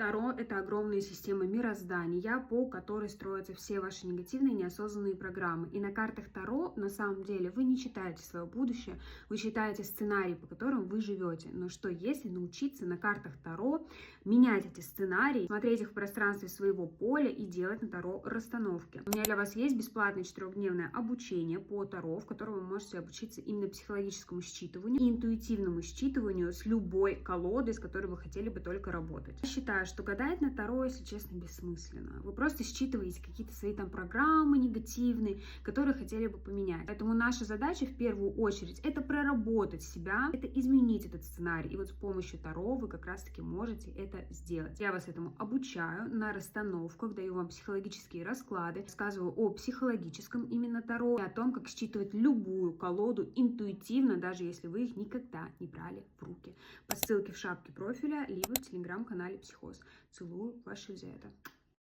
Таро — это огромная система мироздания, по которой строятся все ваши негативные неосознанные программы. И на картах Таро, на самом деле, вы не читаете свое будущее, вы читаете сценарий, по которым вы живете. Но что если научиться на картах Таро менять эти сценарии, смотреть их в пространстве своего поля и делать на Таро расстановки? У меня для вас есть бесплатное 4-дневное обучение по Таро, в котором вы можете обучиться именно психологическому считыванию и интуитивному считыванию с любой колодой, с которой вы хотели бы только работать. Я считаю, что гадать на Таро, если честно, бессмысленно. Вы просто считываете какие-то свои там программы негативные, которые хотели бы поменять. Поэтому наша задача в первую очередь — это проработать себя, это изменить этот сценарий. И вот с помощью Таро вы как раз-таки можете это сделать. Я вас этому обучаю на расстановках, даю вам психологические расклады, рассказываю о психологическом именно Таро и о том, как считывать любую колоду интуитивно, даже если вы их никогда не брали в руки. По ссылке в шапке профиля, либо в телеграм-канале Психоз. Целую, ваша Елизавета.